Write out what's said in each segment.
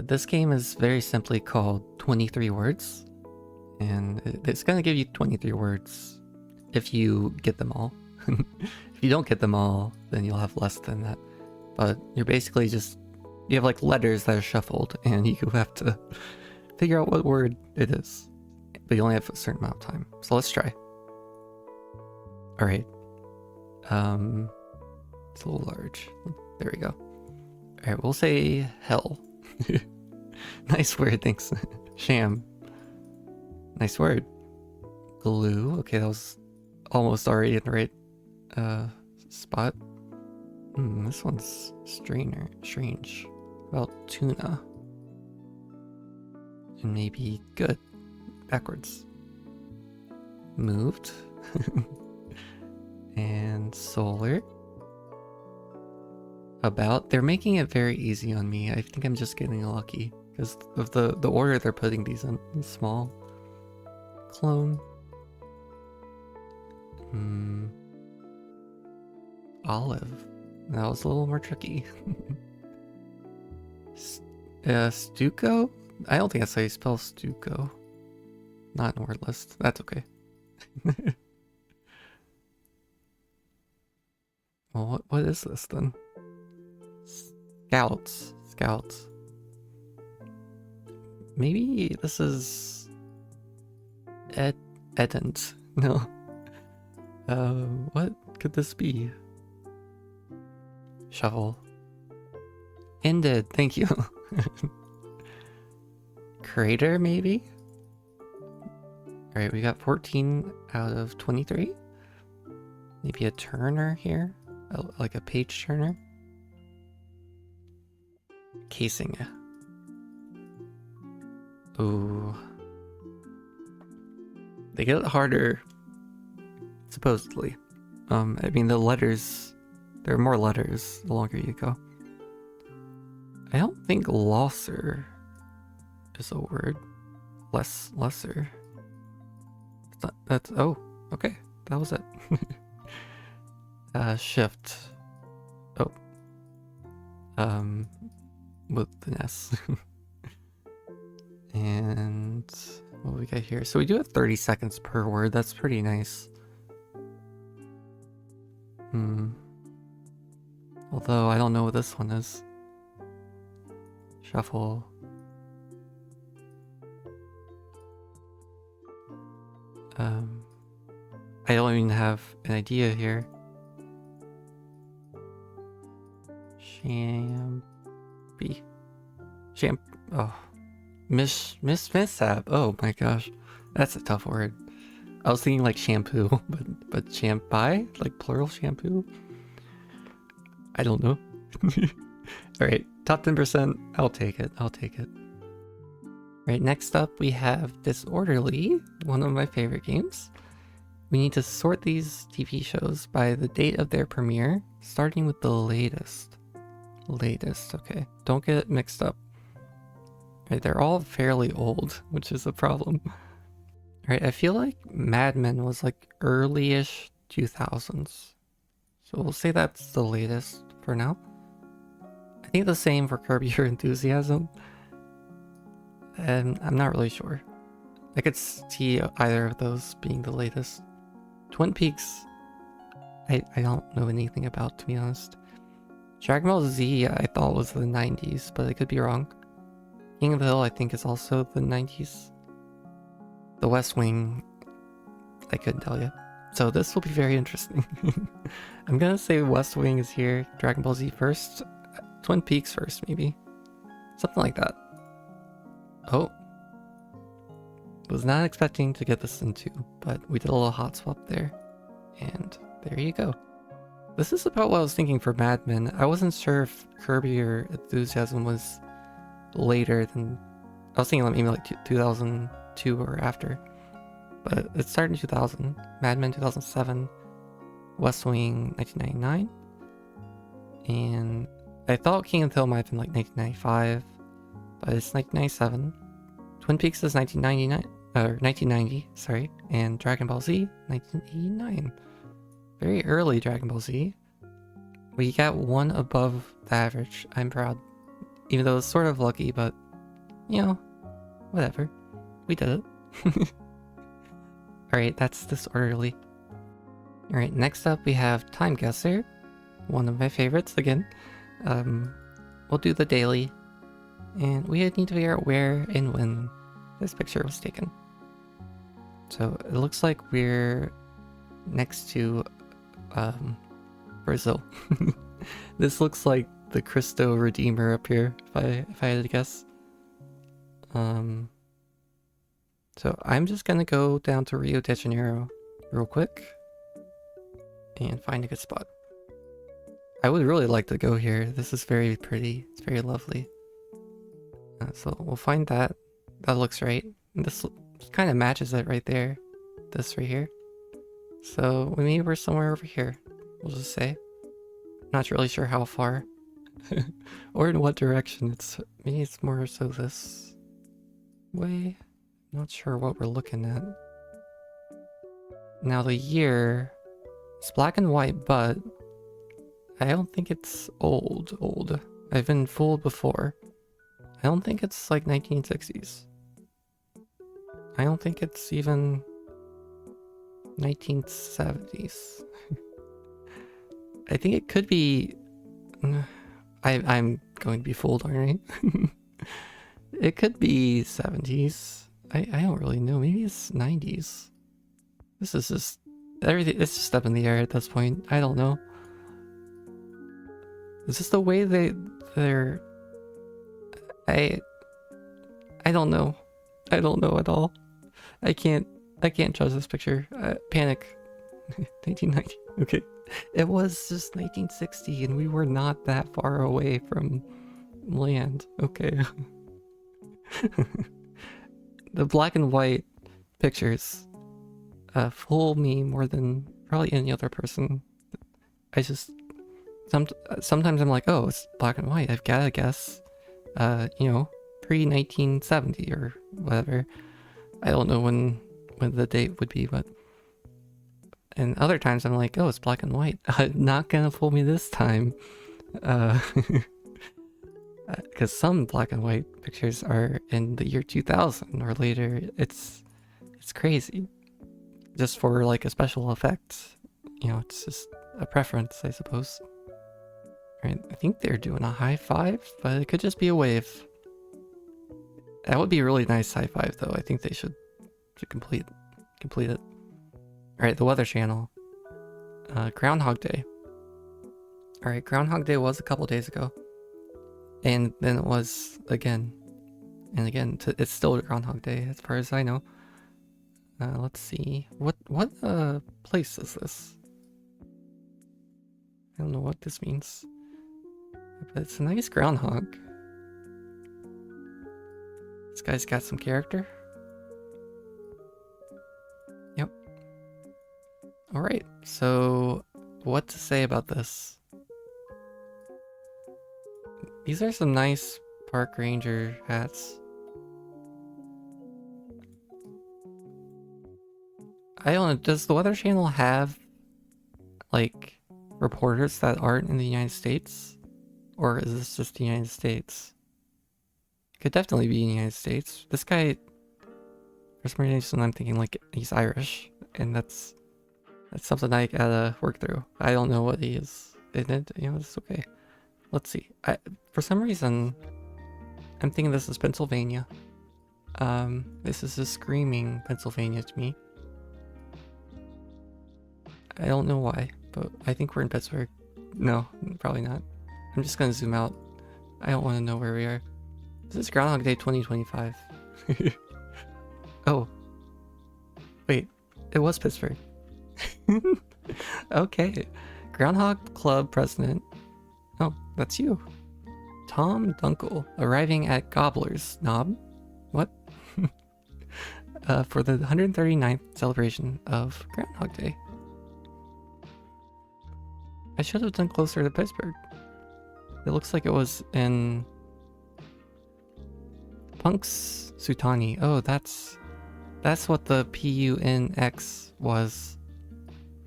This game is very simply called 23 words, and it's going to give you 23 words if you get them all. If you don't get them all, then you'll have less than that. But you're basically just, you have like letters that are shuffled, and you have to figure out what word it is. But you only have a certain amount of time. So let's try. Alright. It's a little large. There we go. Alright, we'll say hell. Nice word, thanks. Sham. Nice word. Glue. Okay, that was almost already in the right spot. This one's strange. About tuna. And maybe good. Backwards. Moved. And solar. About. They're making it very easy on me. I think I'm just getting lucky because of the order they're putting these in. Small. Clone. Olive. That was a little more tricky. Stucco? I don't think that's how you spell Stucco. Not in word list. That's okay. Well, what is this then? Scouts. Maybe this is Edent. No. What could this be? Shovel. Ended. Thank you. Crater, maybe? Alright, we got 14 out of 23. Maybe a turner here? Like a page turner? Casing. Ooh. They get harder, supposedly. I mean, the letters, there are more letters the longer you go. I don't think losser is a word. Lesser. That's, oh, okay. That was it. Shift. Oh. With an S. And what do we got here? So we do have 30 seconds per word. That's pretty nice. Although I don't know what this one is. Shuffle. I don't even have an idea here. Oh. Mishap. Oh my gosh. That's a tough word. I was thinking like shampoo, but champai? Like plural shampoo? I don't know. Alright, top 10%. I'll take it. Right, next up we have Disorderly, one of my favorite games. We need to sort these TV shows by the date of their premiere, starting with the latest. Okay. Don't get it mixed up. Right, they're all fairly old, which is a problem. Right, I feel like Mad Men was like early-ish 2000s. So we'll say that's the latest for now. I think the same for Curb Your Enthusiasm. And I'm not really sure. I could see either of those being the latest. Twin Peaks, I don't know anything about, to be honest. Dragon Ball Z I thought was the 90s, but I could be wrong. King of the Hill I think is also the 90s. The West Wing, I couldn't tell you. So this will be very interesting. I'm gonna say West Wing is here, Dragon Ball Z first, Twin Peaks first maybe. Something like that. Oh. Was not expecting to get this in 2, but we did a little hot swap there. And there you go. This is about what I was thinking for Mad Men. I wasn't sure if Curb Your Enthusiasm was later than... I was thinking maybe like 2002 or after. But it started in 2000. Mad Men 2007. West Wing 1999. And I thought King of the Hill might have been like 1995. But it's 1997. Twin Peaks is 1990, sorry, and Dragon Ball Z, 1989. Very early Dragon Ball Z. We got one above the average. I'm proud. Even though it's sort of lucky, but you know, whatever. We did it. Alright, that's disorderly. Alright, next up we have TimeGuessr. One of my favorites again. We'll do the daily. And we need to figure out where and when this picture was taken. So it looks like we're next to Brazil. This looks like the Cristo Redeemer up here, if I had to guess. So I'm just gonna go down to Rio de Janeiro real quick and find a good spot. I would really like to go here. This is very pretty. It's very lovely. So we'll find that. That looks right. And this kind of matches it right there. This right here. So maybe we're somewhere over here. We'll just say. Not really sure how far. Or in what direction. Maybe it's more so this way. Not sure what we're looking at. Now the year, it's black and white, but I don't think it's old. I've been fooled before. I don't think it's like 1960s. I don't think it's even 1970s. I think it could be... I'm going to be fooled, aren't I? It could be 70s. I don't really know. Maybe it's 90s. This is just... everything. It's just up in the air at this point. I don't know. Is this the way they're... I don't know. I don't know at all. I can't judge this picture. Panic. 1990. Okay. It was just 1960 and we were not that far away from land. Okay. The black and white pictures fool me more than probably any other person. I just... sometimes I'm like, oh, it's black and white. I've got to guess, you know, pre-1970 or whatever. I don't know when the date would be, but... and other times I'm like, oh, it's black and white. Not gonna fool me this time. Because some black and white pictures are in the year 2000 or later. It's crazy. Just for like a special effect. You know, it's just a preference, I suppose. Right, I think they're doing a high five, but it could just be a wave. That would be a really nice high five, though. I think they should complete it. Alright, the Weather Channel. Groundhog Day. Alright, Groundhog Day was a couple days ago. And then it was again. And again, it's still Groundhog Day, as far as I know. Let's see. What place is this? I don't know what this means. But it's a nice groundhog. This guy's got some character. Yep. Alright, so what to say about this? These are some nice park ranger hats. I don't know, does the Weather Channel have like reporters that aren't in the United States? Or is this just the United States? It could definitely be in the United States. This guy, for some reason I'm thinking like he's Irish, and that's something I gotta work through. I don't know what he is. And you know, it's okay. Let's see. For some reason, I'm thinking this is Pennsylvania. This is just screaming Pennsylvania to me. I don't know why, but I think we're in Pittsburgh. No, probably not. I'm just gonna zoom out. I don't want to know where we are. This is Groundhog Day 2025. Oh. Wait, it was Pittsburgh. Okay. Groundhog Club president. Oh, that's you. Tom Dunkel, arriving at Gobbler's Knob. What? For the 139th celebration of Groundhog Day. I should have done closer to Pittsburgh. It looks like it was in Punks Sutani. Oh, that's what the PUNX was.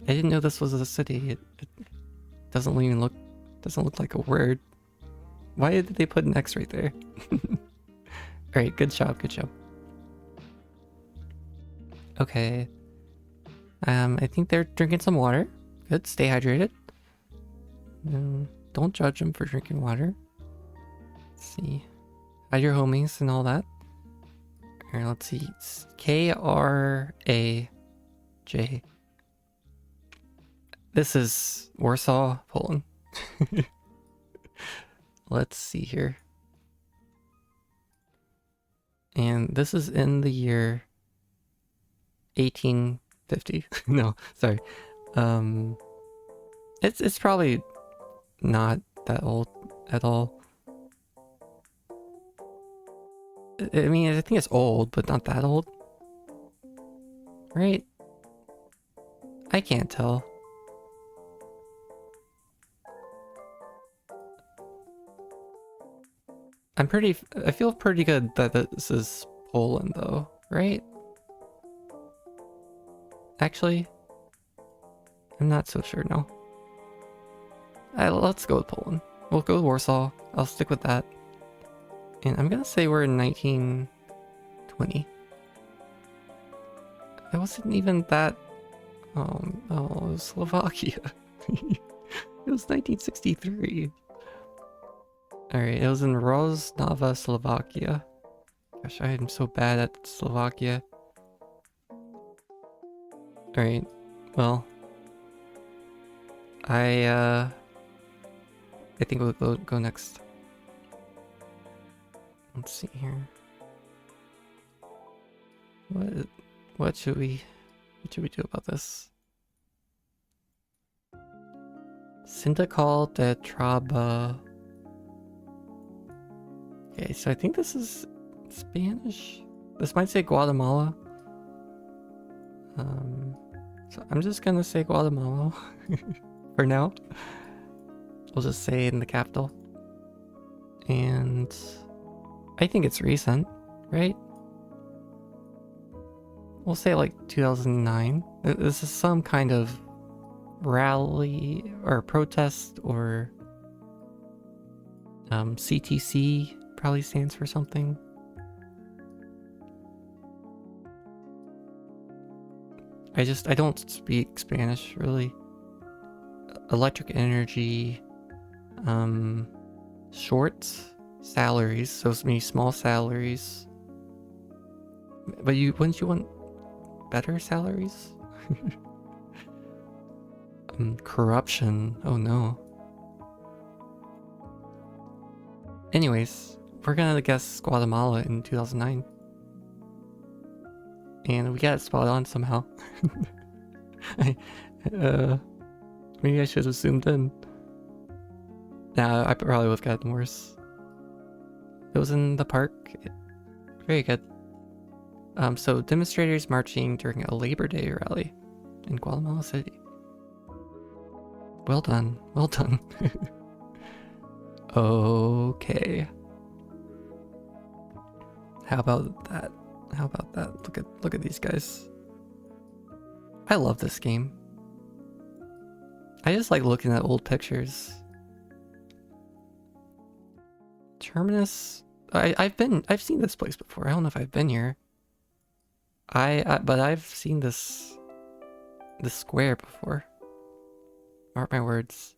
I didn't know this was a city. It doesn't even look like a word. Why did they put an X right there? Alright, good job, good job. Okay. I think they're drinking some water. Good, stay hydrated. Don't judge them for drinking water. Let's see. Hide your homies and all that. Alright, let's see. It's K-R-A-J. This is Warsaw, Poland. Let's see here. And this is in the year 1850. No, sorry. It's probably not that old at all. I mean, I think it's old, but not that old. Right? I can't tell. I feel pretty good that this is Poland though, right? Actually, I'm not so sure, no. Let's go with Poland. We'll go with Warsaw. I'll stick with that. And I'm gonna say we're in 1920. It wasn't even that... Oh, it was Slovakia. It was 1963. Alright, it was in Roznava, Slovakia. Gosh, I am so bad at Slovakia. Alright, well... I think we'll go next. Let's see here. What should we do about this? Sindical de Traba. Okay, so I think this is Spanish. This might say Guatemala. So I'm just gonna say Guatemala for now. We'll just say it in the capital. And I think it's recent, right? We'll say like 2009. This is some kind of rally or protest or CTC probably stands for something. I don't speak Spanish really. Electric energy, short salaries, so it's maybe small salaries. But wouldn't you want better salaries? Corruption, oh no. Anyways, we're gonna guess Guatemala in 2009. And we got it spot on somehow. Maybe I should have zoomed in. Nah, I probably would have gotten worse. It was in the park. Very good. So demonstrators marching during a Labor Day rally in Guatemala City. Well done, well done. Okay. How about that? How about that? Look at these guys. I love this game. I just like looking at old pictures. Terminus. I've seen this place before. I don't know if I've been here. But I've seen this square before. Mark my words.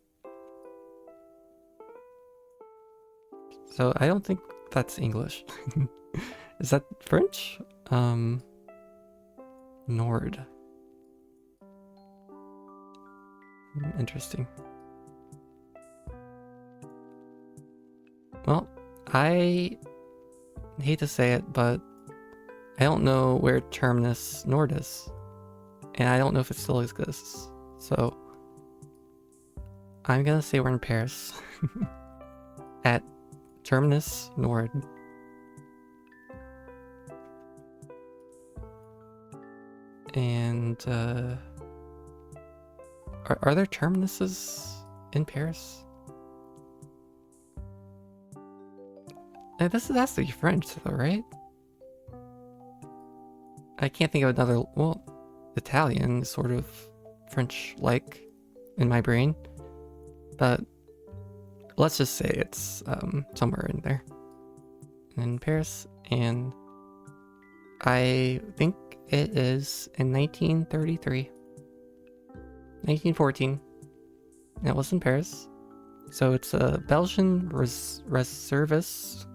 So I don't think that's English. Is that French? Nord. Interesting. Well, I hate to say it, but I don't know where Terminus Nord is. And I don't know if it still exists. So I'm gonna say we're in Paris. At Terminus Nord. And are there terminuses in Paris? This has to be French though, right? I can't think of another. Well, Italian is sort of French-like in my brain, but let's just say it's somewhere in there. in Paris, and I think it is in 1933. 1914. It was in Paris. So it's a Belgian reservist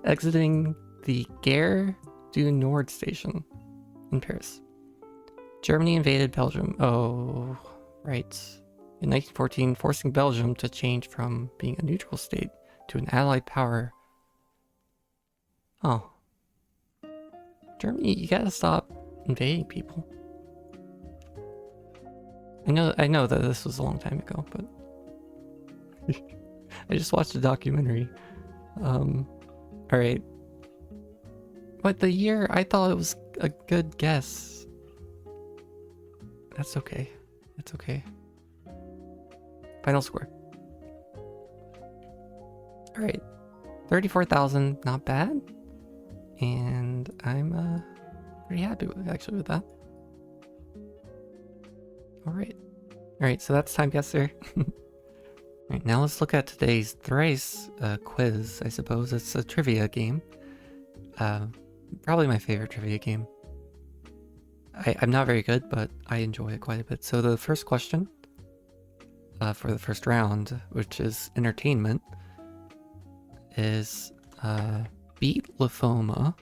exiting the Gare du Nord station in Paris. Germany invaded Belgium. Oh, right. In 1914, forcing Belgium to change from being a neutral state to an allied power. Oh. Germany, you gotta stop invading people. I know that this was a long time ago, but I just watched a documentary. Alright. But the year, I thought it was a good guess. That's okay. It's okay. Final score. Alright. 34,000, not bad. And I'm pretty happy with actually with that. Alright, so that's TimeGuessr. Alright, now let's look at today's Thrice quiz, I suppose. It's a trivia game. Probably my favorite trivia game. I'm not very good, but I enjoy it quite a bit. So the first question for the first round, which is entertainment, is beat Lymphoma,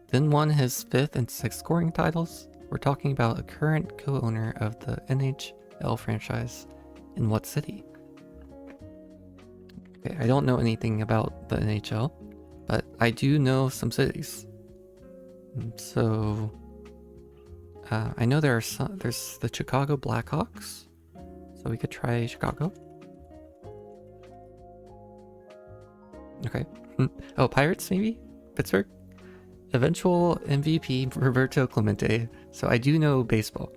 then won his 5th and 6th scoring titles. We're talking about a current co-owner of the NHL franchise. In what city? Okay, I don't know anything about the NHL, but I do know some cities. So I know there's the Chicago Blackhawks, so we could try Chicago. Okay. Oh, Pirates maybe? Pittsburgh? Eventual MVP Roberto Clemente. So I do know baseball.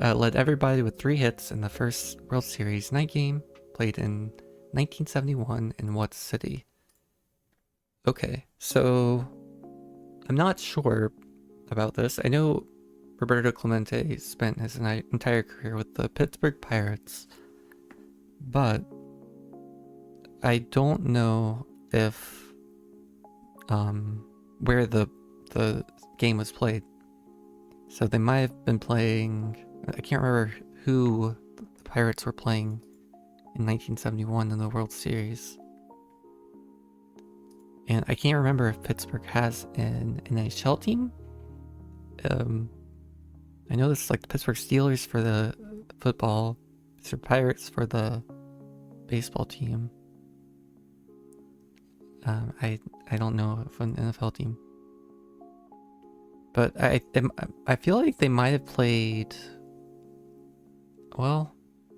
Led everybody with 3 hits in the first World Series night game. Played in 1971 in what city? Okay, so I'm not sure about this. I know Roberto Clemente spent his entire career with the Pittsburgh Pirates, but I don't know if where the game was played. So they might have been playing, I can't remember who the Pirates were playing in 1971 in the World Series. And I can't remember if Pittsburgh has an NHL team. I know it's like the Pittsburgh Steelers for the football, Pittsburgh Pirates for the baseball team. I don't know if an NFL team. But I feel like they might have played, well,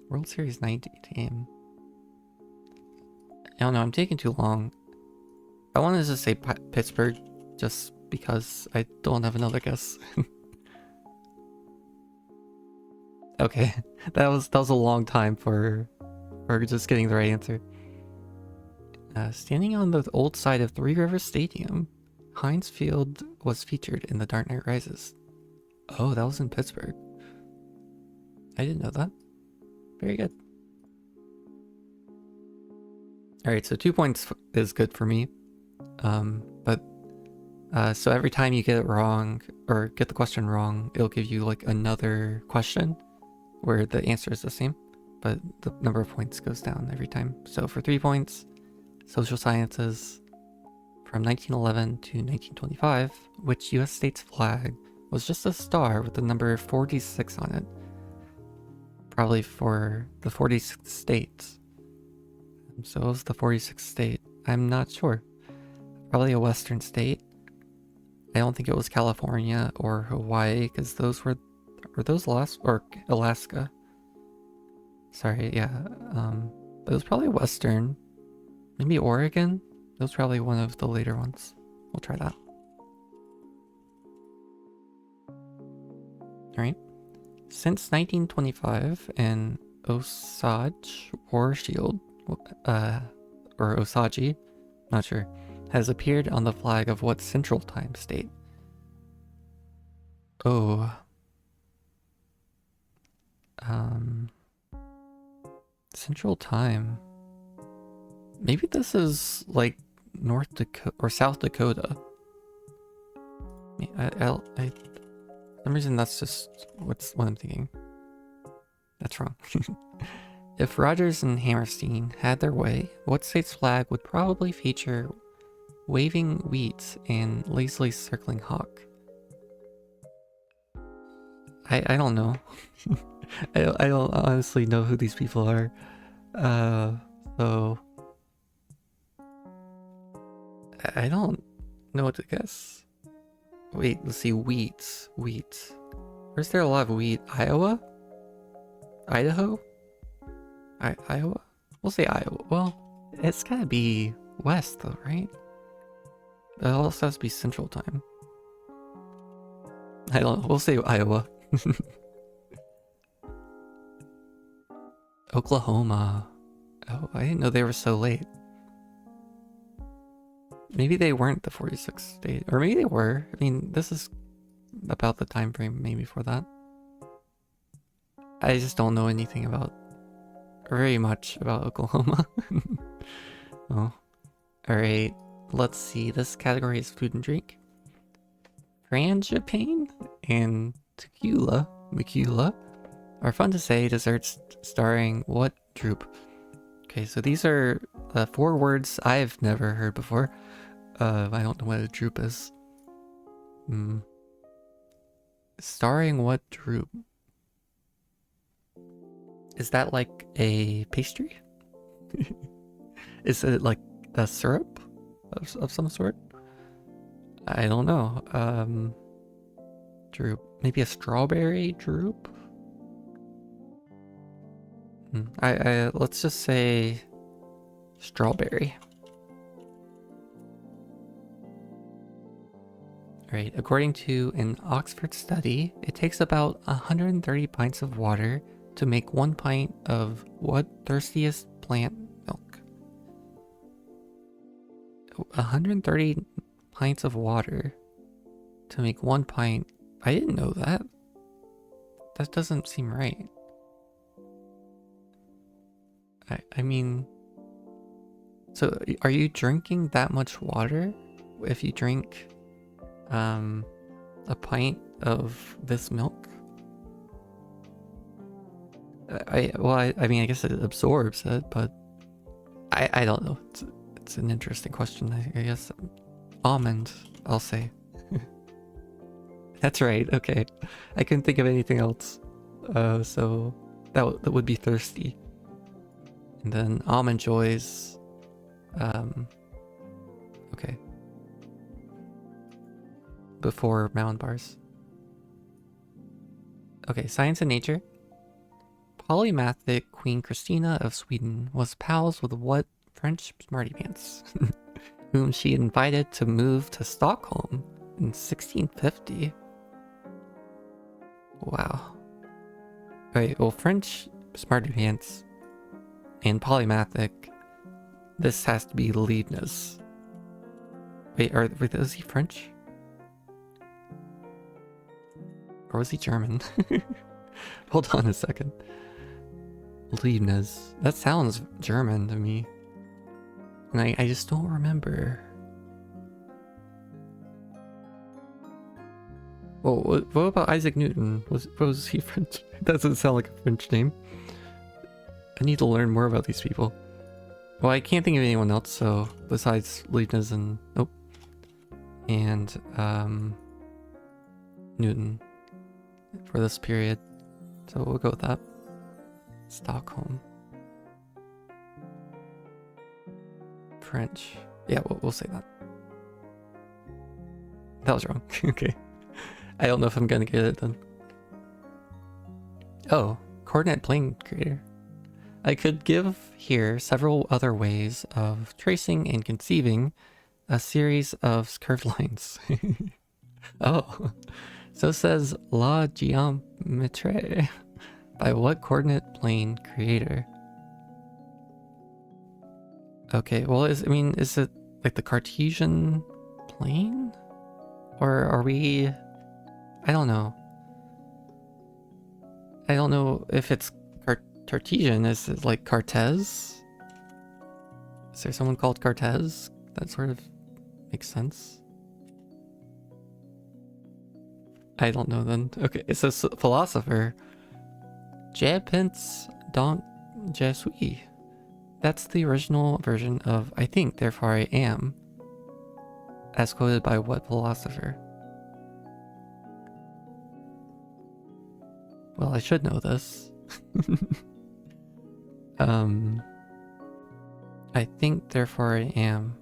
World Series 90 team. I don't know, I'm taking too long. I wanted to say Pittsburgh just because I don't have another guess. Okay, that was a long time for just getting the right answer. Standing on the old side of Three Rivers Stadium, Heinz Field was featured in The Dark Knight Rises. Oh, that was in Pittsburgh. I didn't know that. Very good. Alright, so 2 points is good for me. So every time you get it wrong, or get the question wrong, it'll give you like another question where the answer is the same, but the number of points goes down every time. So for 3 points, social sciences, from 1911 to 1925, which US state's flag was just a star with the number 46 on it? Probably for the 46th state. So it was the 46th state. I'm not sure. Probably a western state. I don't think it was California or Hawaii, because those were those Alaska? Sorry, yeah. But it was probably western. Maybe Oregon? That was probably one of the later ones. We'll try that. Alright. Since 1925, an Osage War Shield, or Osage, not sure, has appeared on the flag of what Central Time state? Oh. Central Time. Maybe this is like North Dakota or South Dakota. For some reason that's just what I'm thinking. That's wrong. If Rogers and Hammerstein had their way, what state's flag would probably feature waving wheat and lazily circling hawk? I don't know. I don't honestly know who these people are. So I don't know what to guess. Wait, let's see. Wheat. Where's there a lot of wheat? Iowa? Idaho? Iowa? We'll say Iowa. Well, it's gotta be west though, right? It also has to be Central Time. I don't know. We'll say Iowa. Oklahoma. Oh, I didn't know they were so late. Maybe they weren't the 46th state. Or maybe they were. I mean, this is about the time frame maybe for that. I just don't know anything about... very much about Oklahoma. Oh. Alright. Let's see. This category is food and drink. Frangipane and tequila are fun to say desserts starring what droop? Okay, so these are 4 words I've never heard before. I don't know what a droop is. Starring what droop? Is that like a pastry? Is it like a syrup of some sort? I don't know. Droop. Maybe a strawberry droop? Let's just say strawberry. Alright, according to an Oxford study, it takes about 130 pints of water to make 1 pint of what thirstiest plant milk? 130 pints of water to make 1 pint. I didn't know that. That doesn't seem right. I mean, so are you drinking that much water if you drink a pint of this milk? I mean, I guess it absorbs it, but I don't know. It's an interesting question. I guess almond, I'll say. That's right. Okay, I couldn't think of anything else. So that would be thirsty. And then Almond Joys. Okay. Before Mountain Bars. Okay, Science and Nature. Polymathic Queen Christina of Sweden was pals with what French smarty pants, whom she invited to move to Stockholm in 1650. Wow. Okay, well, French smarty pants and polymathic, this has to be Leibniz. Wait, was he French? Or was he German? Hold on a second. Leibniz. That sounds German to me. And I just don't remember. Well, what about Isaac Newton? Was he French? That doesn't sound like a French name. I need to learn more about these people. Well, I can't think of anyone else, so besides Leibniz and Newton for this period. So we'll go with that. Stockholm. French. Yeah, we'll say that. That was wrong. Okay. I don't know if I'm gonna get it then. Oh, coordinate plane creator. I could give here several other ways of tracing and conceiving a series of curved lines. Oh, so says La Geometrie. By what coordinate plane creator? Okay, well, is it like the Cartesian plane? Or are we... I don't know. I don't know if it's Cartesian. Is it like Cartes? Is there someone called Cartes that sort of makes sense. I don't know then. Okay, it says philosopher. Je pense donc je suis. That's the original version of I think, therefore I am. As quoted by what philosopher? Well, I should know this. I think, therefore I am.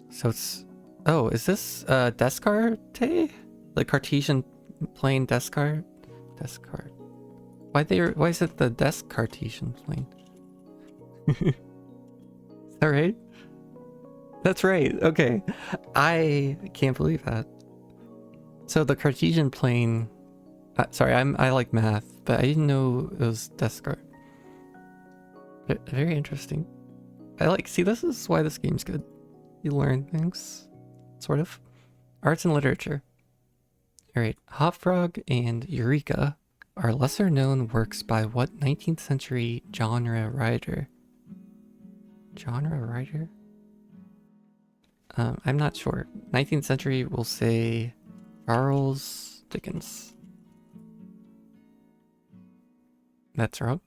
So it's... Oh, is this Descartes? Like Cartesian plane Descartes? Descartes. Why is it the Descartesian plane? Is that right? That's right. Okay. I can't believe that. So the Cartesian plane... sorry, I like math, but I didn't know it was Descartes. Very interesting. See, this is why this game's good. You learn things, sort of. Arts and literature. Alright, Hop Frog and Eureka are lesser known works by what 19th century genre writer? Genre writer? I'm not sure. 19th century, we'll say Charles Dickens. That's wrong.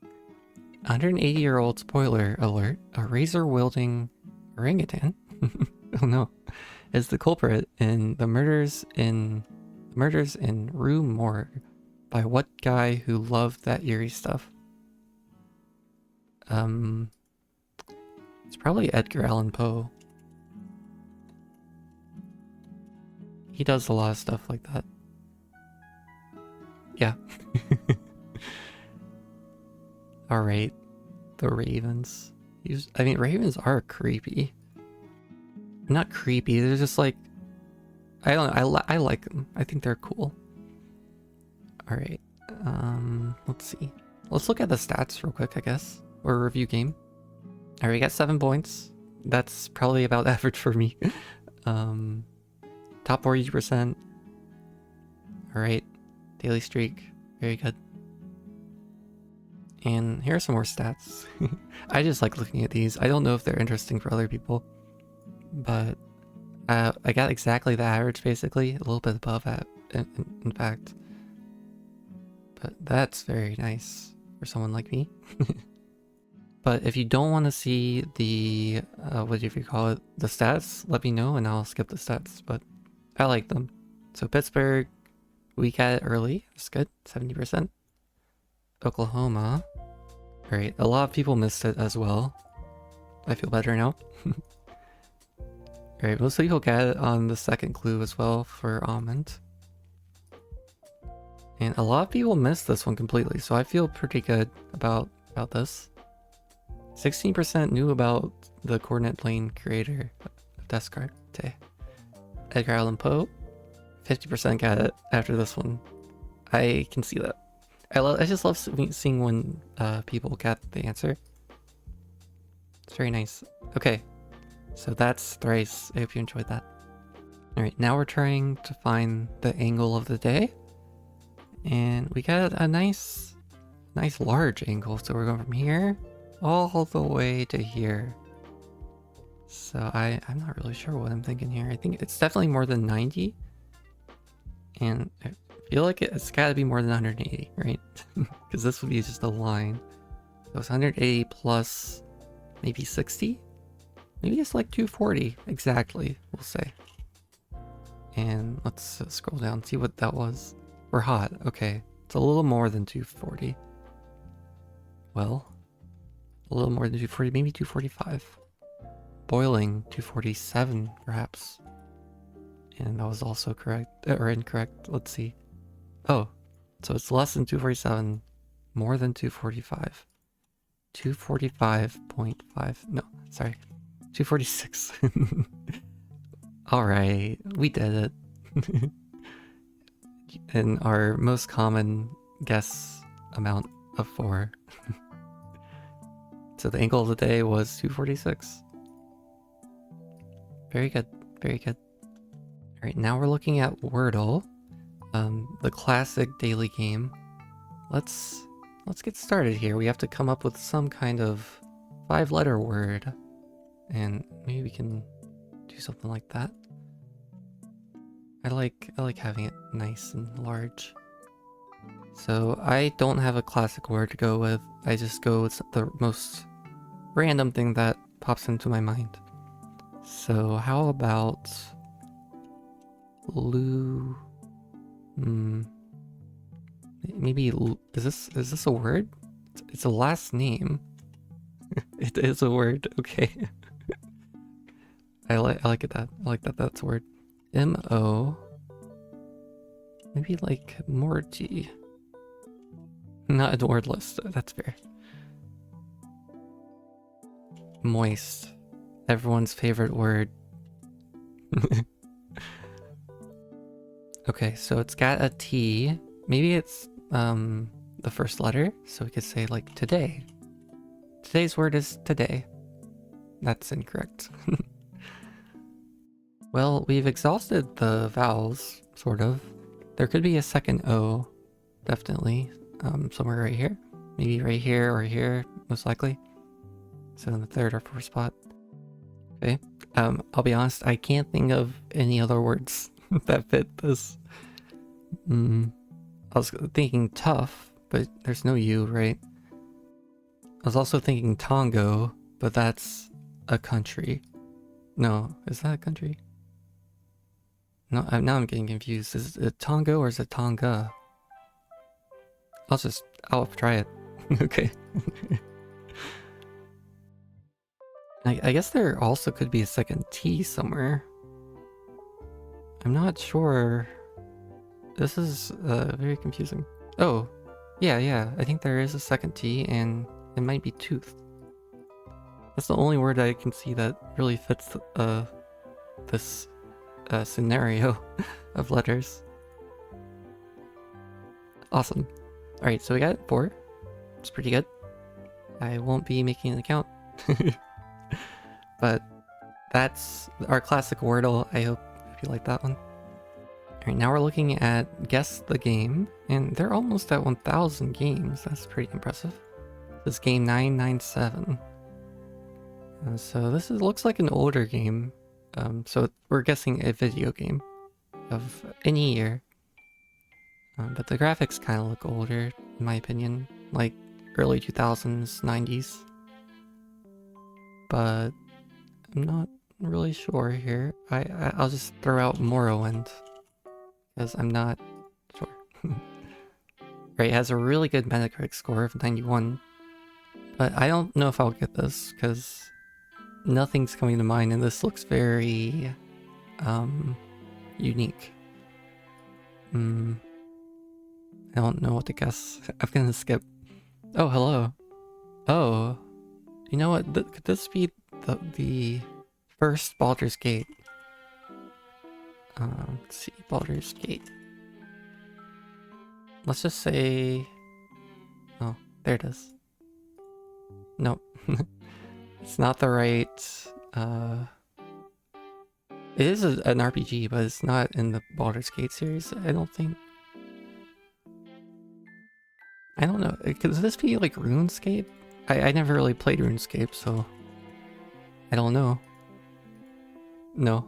180-year-old spoiler alert, a razor-wielding orangutan, oh no, is the culprit in the murders in Rue Morgue by what guy who loved that eerie stuff? It's probably Edgar Allan Poe. He does a lot of stuff like that. Yeah. Alright. The ravens. I mean, ravens are creepy. Not creepy, they're just like... I don't know, I like them. I think they're cool. Alright. Let's see. Let's look at the stats real quick, I guess. Or review game. Alright, we got 7 points. That's probably about average for me. Top 40%. Alright. Daily streak. Very good. And here are some more stats. I just like looking at these. I don't know if they're interesting for other people. But I got exactly the average, basically. A little bit above that, in fact. But that's very nice for someone like me. But if you don't want to see the, what do you call it, the stats, let me know and I'll skip the stats. But I like them. So Pittsburgh, we got it early. That's good, 70%. Oklahoma. Alright, a lot of people missed it as well. I feel better now. Alright, most people got it on the second clue as well for almond. And a lot of people missed this one completely, so I feel pretty good about this. 16% knew about the coordinate plane creator of Descartes. Edgar Allan Poe. 50% got it after this one. I can see that. I just love seeing when people get the answer. It's very nice. Okay, so that's Thrice. I hope you enjoyed that. Alright, now we're trying to find the angle of the day. And we got a nice large angle. So we're going from here all the way to here. So I'm not really sure what I'm thinking here. I think it's definitely more than 90. And I feel like it's got to be more than 180, right? Because this would be just a line. So it's 180 plus maybe 60? Maybe it's like 240 exactly, we'll say. And let's scroll down, see what that was. We're hot, okay. It's a little more than 240. Well, a little more than 240, maybe 245. Boiling, 247 perhaps. And that was also correct, or incorrect, let's see. Oh, so it's less than 247, more than 245. 245.5, no, sorry, 246. Alright, we did it. In our most common guess amount of 4. So the angle of the day was 246. Very good, very good. Alright, now we're looking at Wordle, the classic daily game. Let's get started here. We have to come up with some kind of 5-letter word. and maybe we can do something like that. I like having it nice and large. So I don't have a classic word to go with. I just go with the most random thing that pops into my mind. So how about Lou? Maybe is this a word? It's a last name. It is a word. Okay. I like it that. I like that that's a word. M-O. Maybe like Morty. Not a word list. That's fair. Moist. Everyone's favorite word. Okay, so it's got a T. Maybe it's the first letter, so we could say like today. Today's word is today. That's incorrect. Well, we've exhausted the vowels, sort of. There could be a second O, definitely, somewhere right here. Maybe right here or here, most likely. So in the third or fourth spot. Okay. I'll be honest, I can't think of any other words that fit this. I was thinking tough, but there's no U, right? I was also thinking Tongo, but that's a country. No, is that a country? No, now I'm getting confused. Is it Tongo or is it Tonga? I'll try it. Okay. I guess there also could be a second T somewhere. I'm not sure. This is very confusing. Oh, yeah. I think there is a second T and it might be tooth. That's the only word I can see that really fits this scenario of letters. Awesome. Alright, so we got 4. It's pretty good. I won't be making an account. But that's our classic Wordle. I hope you like that one. Alright, now we're looking at Guess the Game, and they're almost at 1,000 games. That's pretty impressive. This is game 997. So this looks like an older game. So we're guessing a video game of any year. But the graphics kind of look older, in my opinion. Like early 2000s, 90s. But I'm not really sure here. I'll just throw out Morrowind. Because I'm not sure. Right, it has a really good Metacritic score of 91. But I don't know if I'll get this, because nothing's coming to mind, and this looks very unique. I don't know what to guess. I'm gonna skip. Oh, hello. Oh, you know what? Could this be the first Baldur's Gate? Let's see, Baldur's Gate. Let's just say... Oh, there it is. Nope. It's not the right... It is an RPG, but it's not in the Baldur's Gate series, I don't think. I don't know. Could this be like RuneScape? I never really played RuneScape, so... I don't know. No.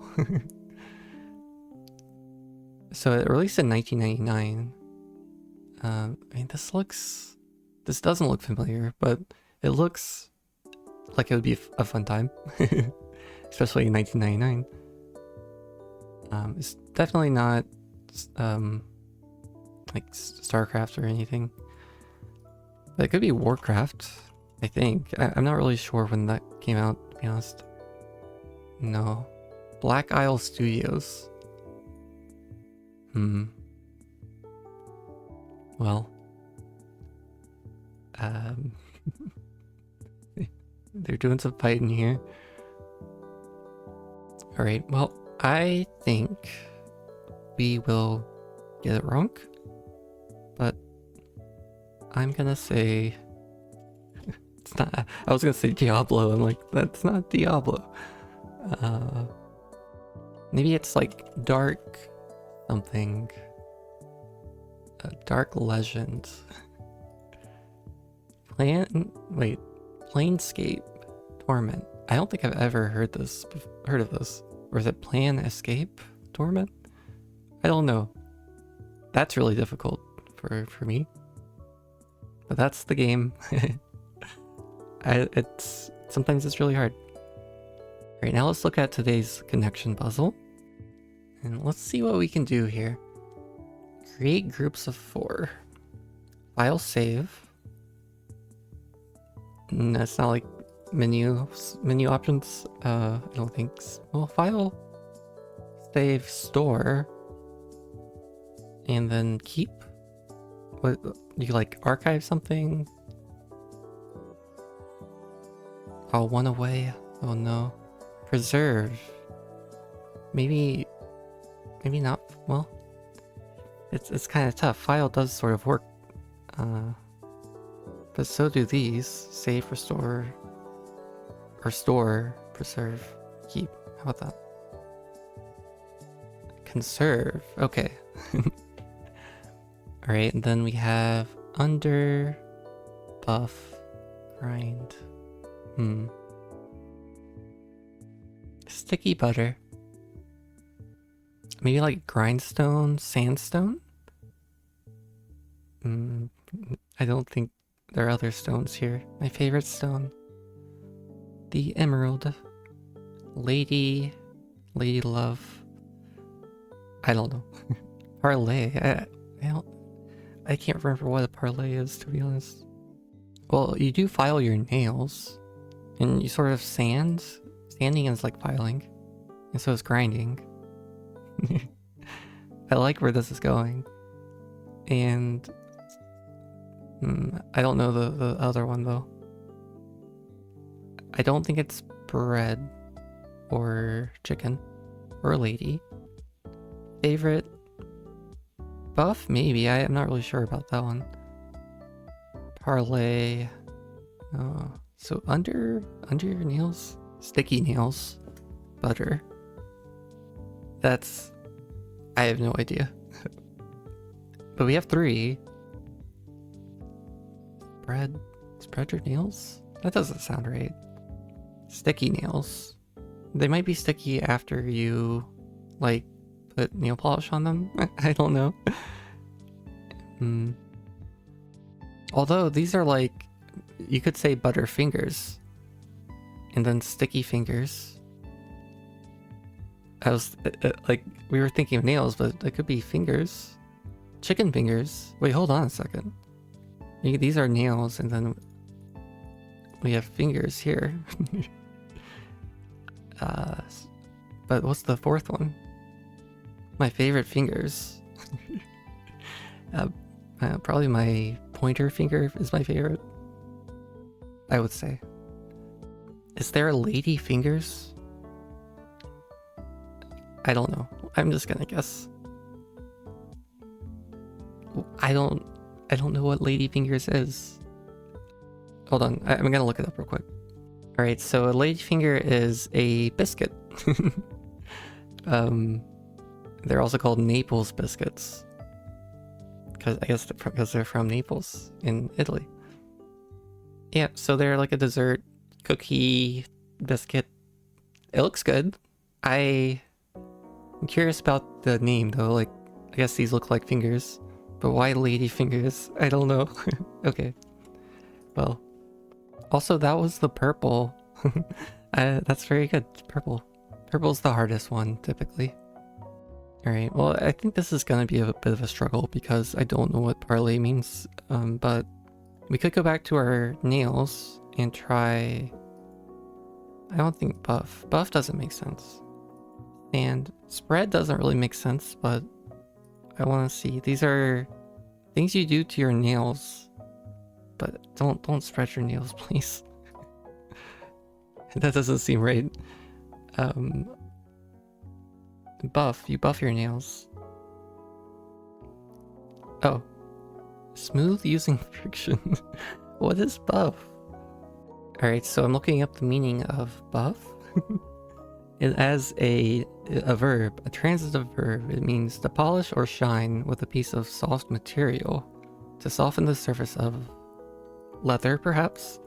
So it released in 1999. I mean, this doesn't look familiar, but it looks like it would be a fun time. Especially in 1999. It's definitely not like StarCraft or anything. But it could be Warcraft, I think. I'm not really sure when that came out, to be honest. No. Black Isle Studios. Well. They're doing some fighting here. Alright, well, I think we will get it wrong. But I'm gonna say... It's not... I was gonna say Diablo. I'm like, that's not Diablo. Maybe it's like Dark... something. Dark Legend. Planescape Torment. I don't think I've ever heard of this. Or is it plan, escape, dormant? I don't know. That's really difficult for me. But that's the game. Sometimes it's really hard. Alright, now let's look at today's connection puzzle. And let's see what we can do here. Create groups of 4. File save. That's not like menu options. I don't think so. Well, file save store. And then keep. What you like archive something? Oh, one away. Oh no. Preserve. Maybe not. Well, it's kind of tough. File does sort of work, but so do these. Save, restore, or store, preserve, keep. How about that? Conserve. Okay. All right, and then we have under, buff, grind. Sticky butter. Maybe like grindstone, sandstone? I don't think there are other stones here. My favorite stone. The emerald. Lady love. I don't know. Parlay. I can't remember what a parlay is, to be honest. Well, you do file your nails. And you sort of sand. Sanding is like filing. And so is grinding. I like where this is going. And I don't know the other one though. I don't think it's bread or chicken or lady. Favorite buff? Maybe. I'm not really sure about that one. Parlay. So under your nails? Sticky nails. Butter. I have no idea. But we have 3. Spread your nails? That doesn't sound right. Sticky nails. They might be sticky after you, like, put nail polish on them. I don't know. Although these are like, you could say butter fingers. And then sticky fingers. I was, like, we were thinking of nails, but it could be fingers. Chicken fingers. Wait, hold on a second. These are nails, and then we have fingers here. But what's the 4th one? My favorite fingers. Probably my pointer finger is my favorite. I would say. Is there a lady fingers? I don't know. I'm just gonna guess. I don't know what lady fingers is. Hold on, I'm gonna look it up real quick. Alright, so a lady finger is a biscuit. They're also called Naples biscuits. Because they're from Naples in Italy. Yeah, so they're like a dessert cookie biscuit. It looks good. I'm curious about the name though. Like, I guess these look like fingers, but why lady fingers? I don't know. Okay. Well, also that was the purple. That's very good. Purple. Purple's the hardest one typically. All right. Well, I think this is gonna be a bit of a struggle because I don't know what parlay means. But we could go back to our nails and try. I don't think buff. Buff doesn't make sense. And spread doesn't really make sense, but I want to see. These are things you do to your nails, but don't spread your nails, please. That doesn't seem right. You buff your nails. Oh, smooth using friction. What is buff? All right, so I'm looking up the meaning of buff. As a verb, a transitive verb, it means to polish or shine with a piece of soft material, to soften the surface of leather, perhaps,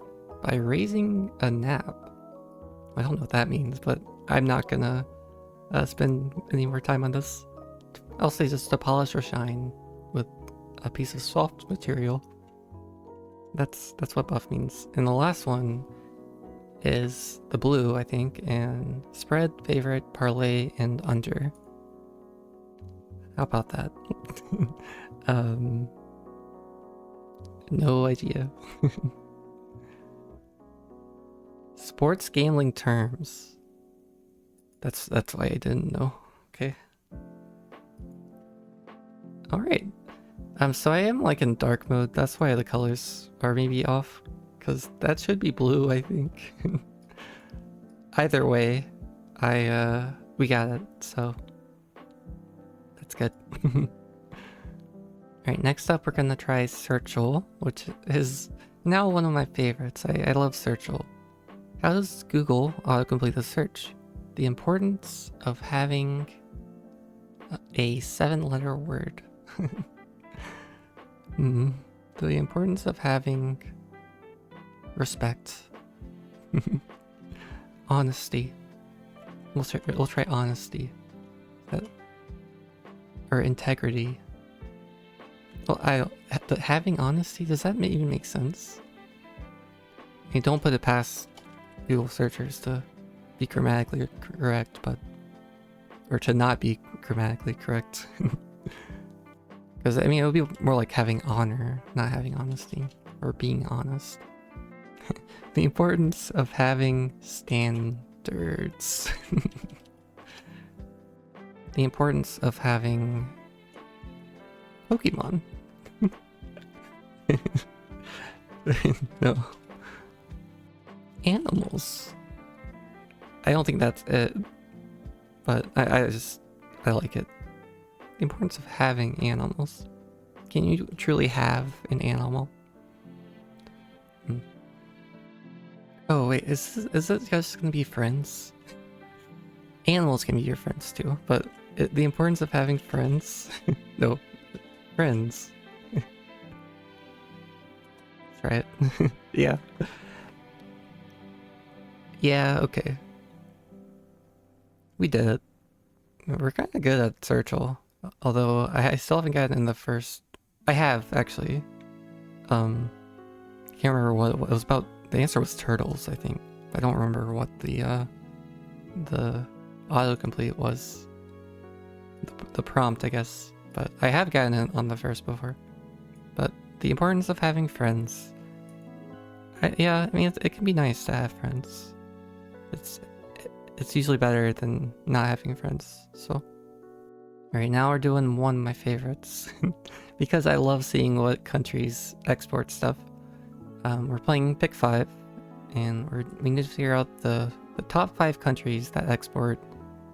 by raising a nap. I don't know what that means, but I'm not gonna spend any more time on this. I'll say just to polish or shine with a piece of soft material. That's what buff means. And the last one is the blue, I think, and spread, favorite, parlay, and under. How about that? No idea. Sports gambling terms. That's why I didn't know. Okay. Alright. So I am like in dark mode. That's why the colors are maybe off. Because that should be blue, I think. Either way, we got it, so that's good. Alright, next up we're gonna try Searchle, which is now one of my favorites. I love Searchle. How does Google autocomplete a search? The importance of having a 7-letter word. The importance of having respect. Honesty. We'll try honesty. Or integrity. Well, having honesty, does that even make sense? You don't put it past Google searchers to be grammatically correct, or to not be grammatically correct. Because, I mean, it would be more like having honor, not having honesty, or being honest. The importance of having standards. The importance of having Pokemon. No. Animals. I don't think that's it, but I like it. The importance of having animals. Can you truly have an animal? Oh wait, is it just gonna be friends? Animals can be your friends too, but the importance of having friends? No, friends. Try it. Yeah. Yeah, okay. We did it. We're kind of good at Searchle, although I still haven't gotten in the first... I have, actually. Can't remember what it was about. The answer was turtles, I think. I don't remember what the autocomplete was. The prompt, I guess. But I have gotten it on the first before. But the importance of having friends. Yeah, I mean, it can be nice to have friends. It's usually better than not having friends, so. Alright, now we're doing one of my favorites. Because I love seeing what countries export stuff. We're playing Pick 5, and we need to figure out the top 5 countries that export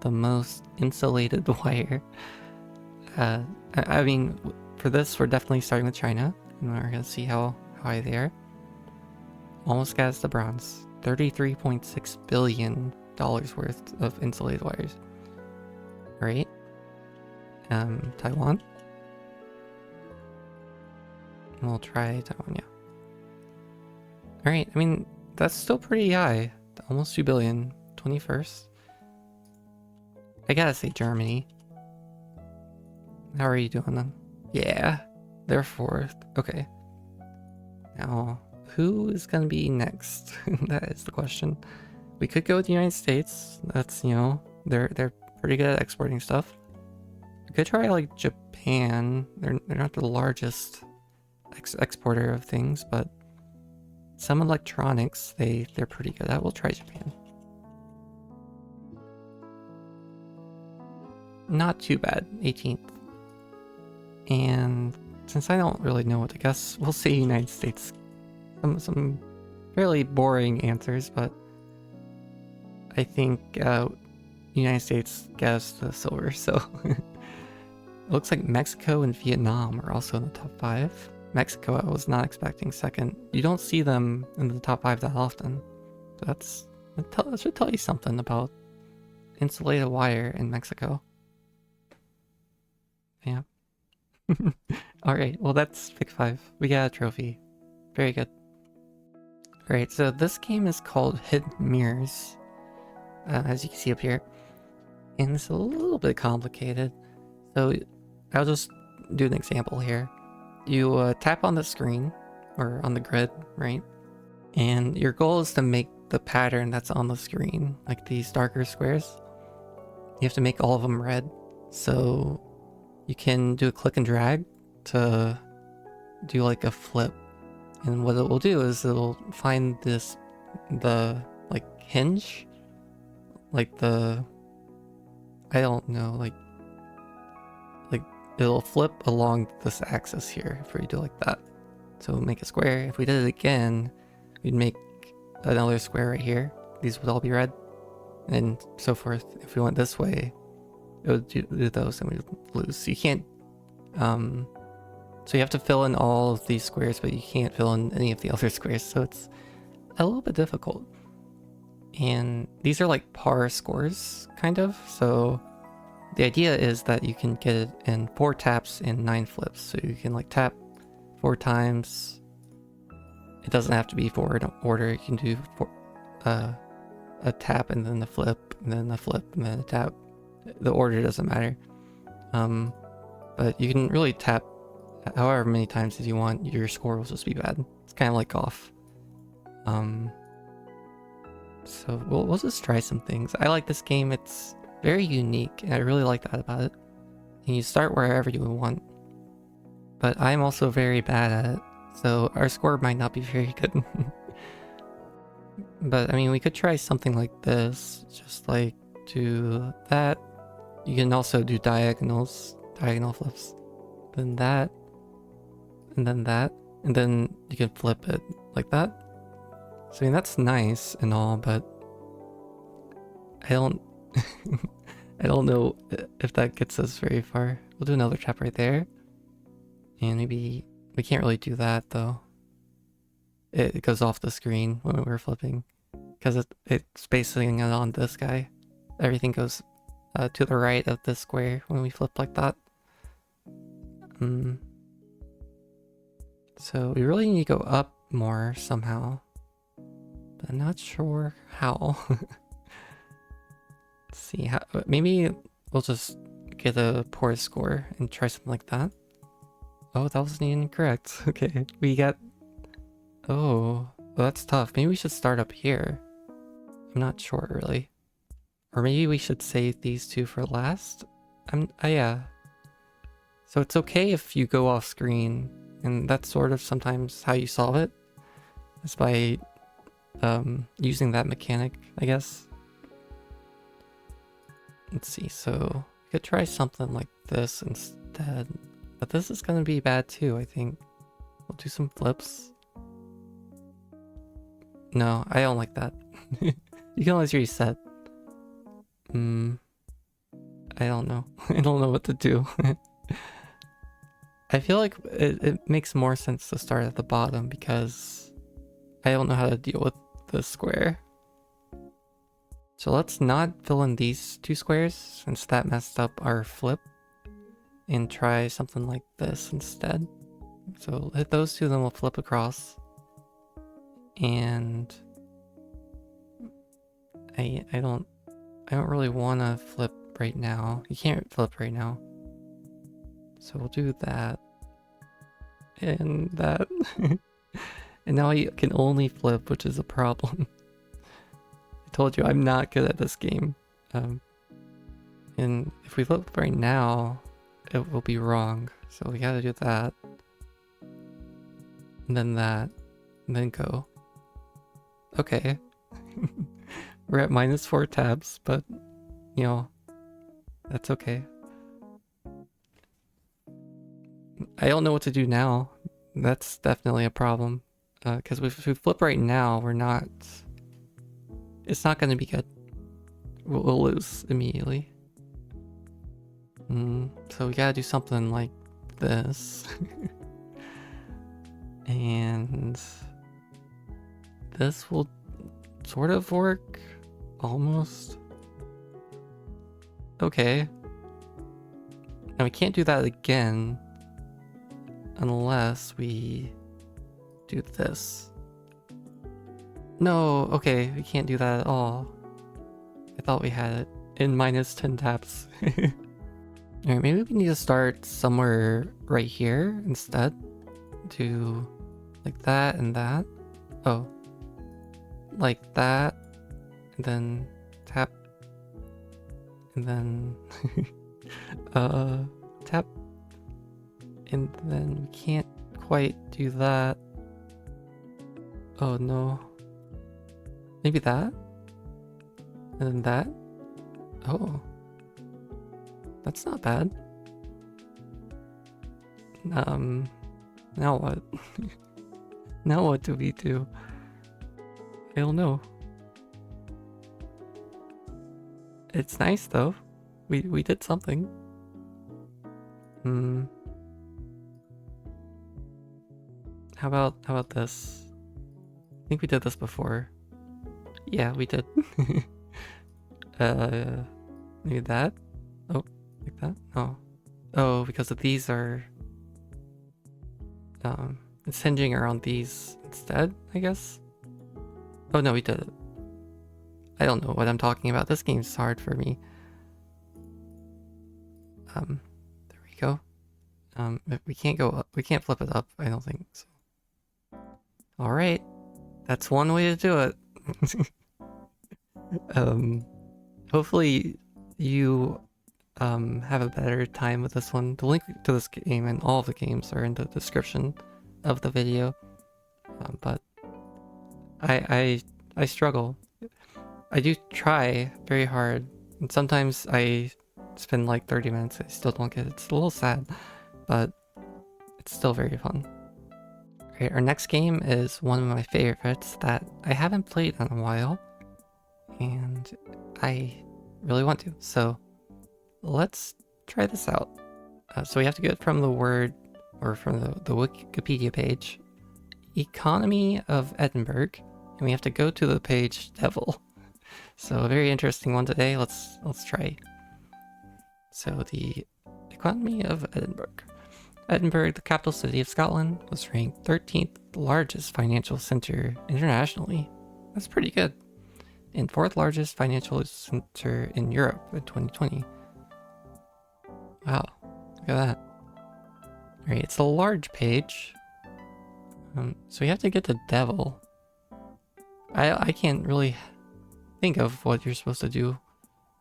the most insulated wire. I mean, for this, we're definitely starting with China, and we're gonna see how high they are. Almost got us the bronze. $33.6 billion worth of insulated wires. Alright. Taiwan. We'll try Taiwan, yeah. Alright, I mean, that's still pretty high. Almost 2 billion. 21st. I gotta say Germany. How are you doing then? Yeah, they're 4th. Okay. Now, who is gonna be next? That is the question. We could go with the United States. That's, you know, they're pretty good at exporting stuff. We could try like Japan. They're not the largest exporter of things, but some electronics they're pretty good at. We'll try Japan. Not too bad. 18th. And since I don't really know what to guess, we'll say United States. Some fairly boring answers, but I think United States guessed the silver, so it looks like Mexico and Vietnam are also in the top 5. Mexico, I was not expecting second. You don't see them in the top 5 that often. So that should tell you something about insulated wire in Mexico. Yeah. Alright, well that's Pick 5. We got a trophy. Very good. Alright, so this game is called Hidden Mirrors. as you can see up here. And it's a little bit complicated. So I'll just do an example here. You tap on the screen, or on the grid, right? And your goal is to make the pattern that's on the screen, like these darker squares. You have to make all of them red. So you can do a click and drag to do like a flip. And what it will do is it'll find the like hinge, like the, I don't know, like it'll flip along this axis here if we do like that. So we'll make a square. If we did it again, we'd make another square right here. These would all be red, and so forth. If we went this way, it would do those and we'd lose. So you can't, so you have to fill in all of these squares, but you can't fill in any of the other squares, so it's a little bit difficult. And these are like par scores, kind of, so the idea is that you can get it in 4 taps and 9 flips. So you can like tap 4 times. It doesn't have to be forward order. You can do a tap and then a flip and then a flip and then a tap. The order doesn't matter. But you can really tap however many times as you want. Your score will just be bad. It's kind of like golf. So we'll just try some things. I like this game. It's very unique, and I really like that about it. And you start wherever you want. But I'm also very bad at it, so our score might not be very good. But I mean, we could try something like this, just like do that. You can also do diagonal flips. Then that, and then that, and then you can flip it like that. So I mean, that's nice and all, but I don't I don't know if that gets us very far. We'll do another tap right there. And maybe we can't really do that though. It goes off the screen when we're flipping, because it's basing it on this guy. Everything goes to the right of this square when we flip like that. So we really need to go up more somehow, but I'm not sure how. Let's see how. Maybe we'll just get a poor score and try something like that. Oh, that wasn't even correct. Okay, we got. Oh, well, that's tough. Maybe we should start up here. I'm not sure really. Or maybe we should save these two for last. Yeah. So it's okay if you go off screen, and that's sort of sometimes how you solve it. Is by using that mechanic, I guess. Let's see, so we could try something like this instead. But this is gonna be bad too, I think. We'll do some flips. No, I don't like that. You can always reset. I don't know. I don't know what to do. I feel like it makes more sense to start at the bottom because I don't know how to deal with this square. So let's not fill in these 2 squares since that messed up our flip, and try something like this instead. So hit those 2, then we'll flip across. And I don't really want to flip right now. You can't flip right now. So we'll do that. And that. And now you can only flip, which is a problem. I told you I'm not good at this game. And if we flip right now, it will be wrong. So we gotta do that. And then that. And then go. Okay. We're at -4 tabs, but, you know, that's okay. I don't know what to do now. That's definitely a problem. Because if we flip right now, we're not... It's not going to be good. We'll lose immediately. So we gotta do something like this. And... this will sort of work. Almost. Okay. Now we can't do that again unless we do this. No, okay, we can't do that at all. I thought we had it in minus 10 taps. Alright, maybe we need to start somewhere right here instead. Do like that and that. Oh. Like that. And then tap. And then tap. And then we can't quite do that. Oh no. Maybe that? And then that? Oh. That's not bad. Now what? Now what do we do? I don't know. It's nice though. We did something. How about this? I think we did this before. Yeah, we did. Maybe that? Oh, like that? Oh. Oh, because of these are it's hinging around these instead, I guess. Oh no, we did it. I don't know what I'm talking about. This game's hard for me. There we go. We can't go up. We can't flip it up. I don't think so. All right, that's one way to do it. Hopefully you have a better time with this one. The link to this game and all of the games are in the description of the video. But I struggle. I do try very hard, and sometimes I spend like 30 minutes. I still don't get it. It's a little sad, but it's still very fun. Alright, our next game is one of my favorites that I haven't played in a while, and I really want to. So let's try this out. So we have to get from the word, or from the Wikipedia page, Economy of Edinburgh, and we have to go to the page Devil. So a very interesting one today. Let's try. So the Economy of Edinburgh. Edinburgh, the capital city of Scotland, was ranked 13th largest financial center internationally. That's pretty good. And 4th largest financial center in Europe in 2020. Wow, look at that. Alright, it's a large page. So we have to get the Devil. I can't really think of what you're supposed to do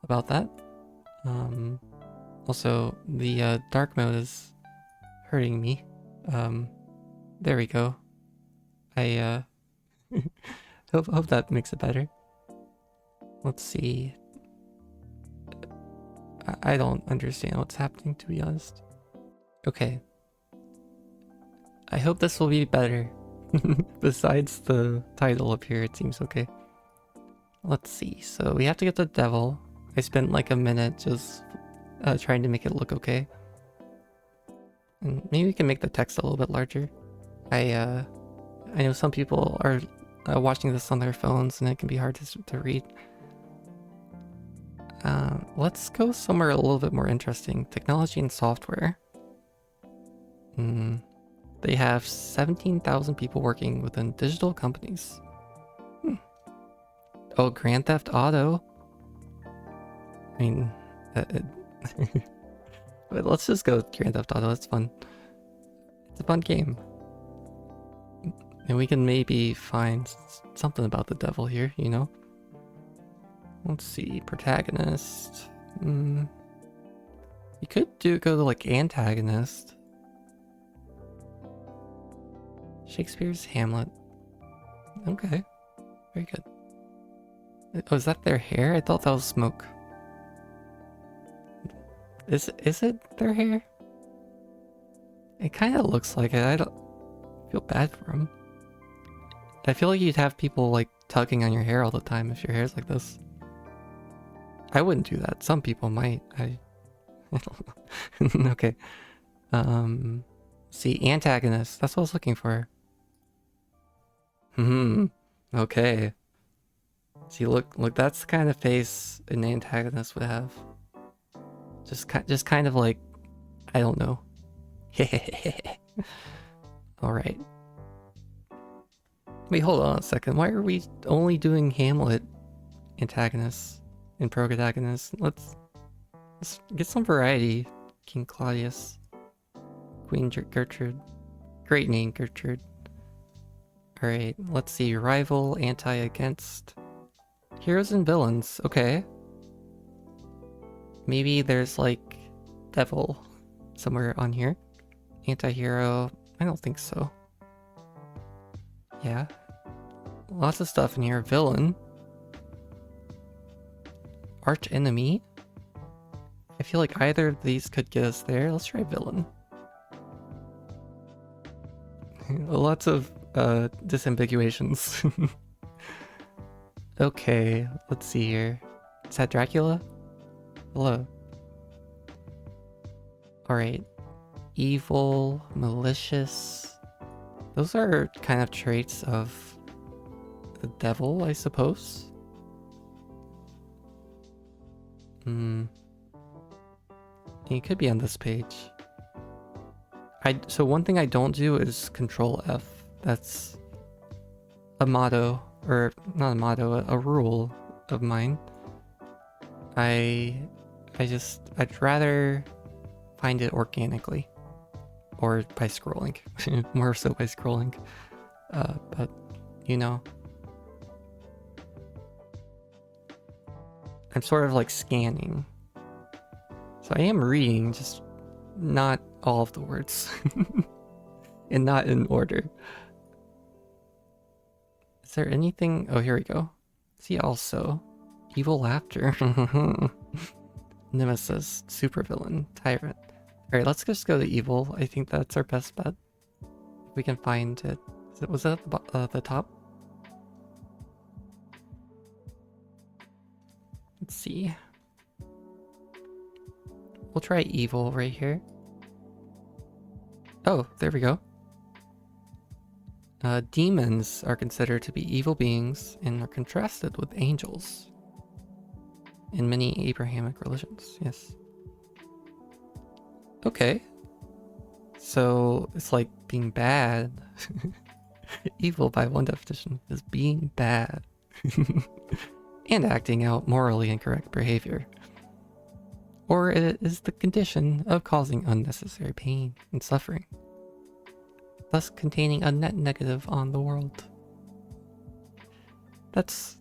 about that. Also, the dark mode is hurting me. There we go. I hope that makes it better. Let's see. I don't understand what's happening, to be honest. Okay. I hope this will be better. Besides the title up here, it seems okay. Let's see. So we have to get the Devil. I spent like a minute just trying to make it look okay. And maybe we can make the text a little bit larger. I know some people are watching this on their phones and it can be hard to read. Let's go somewhere a little bit more interesting. Technology and software. They have 17,000 people working within digital companies. Oh, Grand Theft Auto. I mean, but let's just go with Grand Theft Auto. That's fun. It's a fun game. And we can maybe find something about the Devil here, you know? Let's see. Protagonist. You could go to like antagonist. Shakespeare's Hamlet. Okay. Very good. Oh, is that their hair? I thought that was smoke. Is it their hair? It kind of looks like it. I don't feel bad for them. I feel like you'd have people like tugging on your hair all the time if your hair's like this. I wouldn't do that. Some people might. I don't know. Okay. See, antagonist. That's what I was looking for. Okay. See, look, that's the kind of face an antagonist would have. Just kind of like, I don't know. All right. Wait, hold on a second. Why are we only doing Hamlet antagonists? and protagonist. Let's get some variety. King Claudius, Queen Gertrude. Great name, Gertrude. Alright, let's see. Rival, anti, against. Heroes and villains. Okay. Maybe there's like devil somewhere on here. Anti-hero. I don't think so. Yeah. Lots of stuff in here. Villain. Arch enemy. I feel like either of these could get us there. Let's try villain. Lots of disambiguations. Okay, let's see here. Is that Dracula? Hello. Alright. Evil, malicious. Those are kind of traits of the devil, I suppose. It could be on this page. So one thing I don't do is Control F. That's a motto, or not a motto, a rule of mine. I'd rather find it organically, or by scrolling, more so by scrolling. But you know, I'm sort of like scanning. So I am reading, just not all of the words. And not in order. Is there anything? Oh, here we go. See also. Evil laughter. Nemesis. Supervillain. Tyrant. Alright, let's just go to evil. I think that's our best bet. If we can find it. Was that the top? Let's see. We'll try evil right here. Oh, there we go. Demons are considered to be evil beings and are contrasted with angels in many Abrahamic religions. Yes. Okay. So it's like being bad. Evil, by one definition, is being bad and acting out morally incorrect behavior. Or it is the condition of causing unnecessary pain and suffering, thus containing a net negative on the world. That's,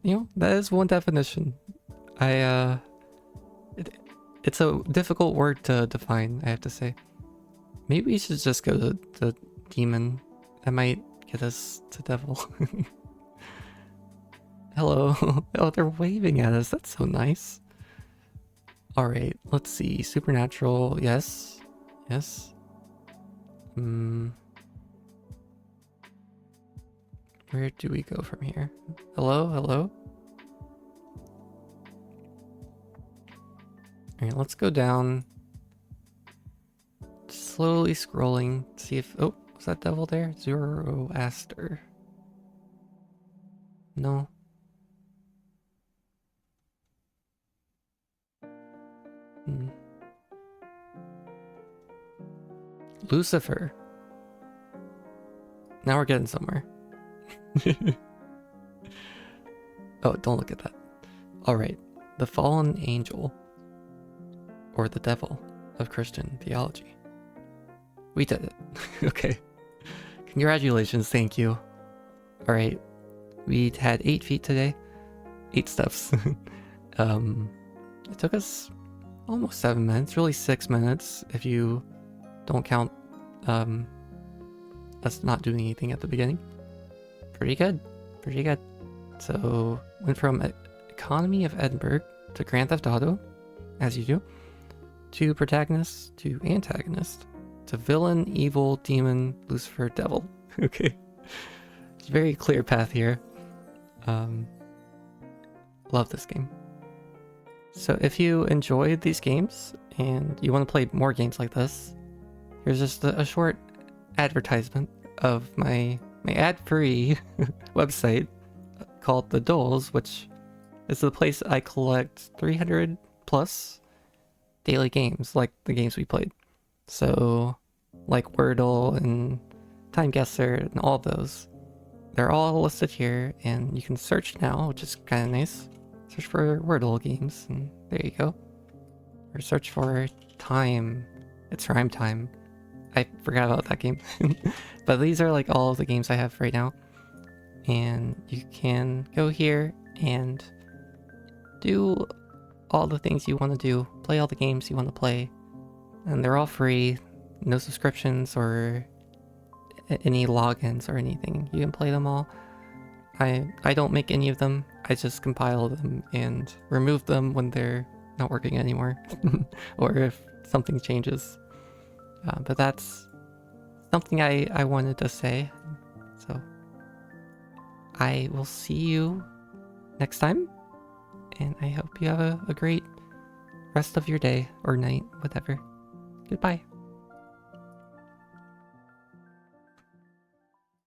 you know, that is one definition. It's a difficult word to define, I have to say. Maybe we should just go to the demon. That might get us to devil. Hello. Oh, they're waving at us. That's so nice. Alright, let's see. Supernatural, yes. Yes. Where do we go from here? Hello? Hello? Alright, let's go down. Slowly scrolling. See if... Oh, was that devil there? Zoroaster. No. Lucifer. Now we're getting somewhere. Oh, don't look at that. Alright. The fallen angel. Or the devil of Christian theology. We did it. Okay. Congratulations, thank you. Alright. We had 8 feet today. 8 steps. It took us almost 7 minutes, really 6 minutes if you don't count us not doing anything at the beginning. Pretty good. Pretty good. So, went from Economy of Edinburgh to Grand Theft Auto, as you do, to protagonist, to antagonist, to villain, evil, demon, Lucifer, devil. Okay. It's a very clear path here. Love this game. So if you enjoyed these games and you want to play more games like this, here's just a short advertisement of my ad-free website called The Doles, which is the place I collect 300 plus daily games, like the games we played. So, like Wordle and TimeGuessr and all those. They're all listed here, and you can search now, which is kind of nice. search for Wordle games, and there you go. Or search for Time. It's Rhyme Time. I forgot about that game. But these are like all of the games I have right now. And you can go here and do all the things you want to do. Play all the games you want to play. And they're all free. No subscriptions or any logins or anything. You can play them all. I don't make any of them. I just compile them and remove them when they're not working anymore. Or if something changes. But that's something I wanted to say. So I will see you next time. And I hope you have a great rest of your day or night, whatever. Goodbye.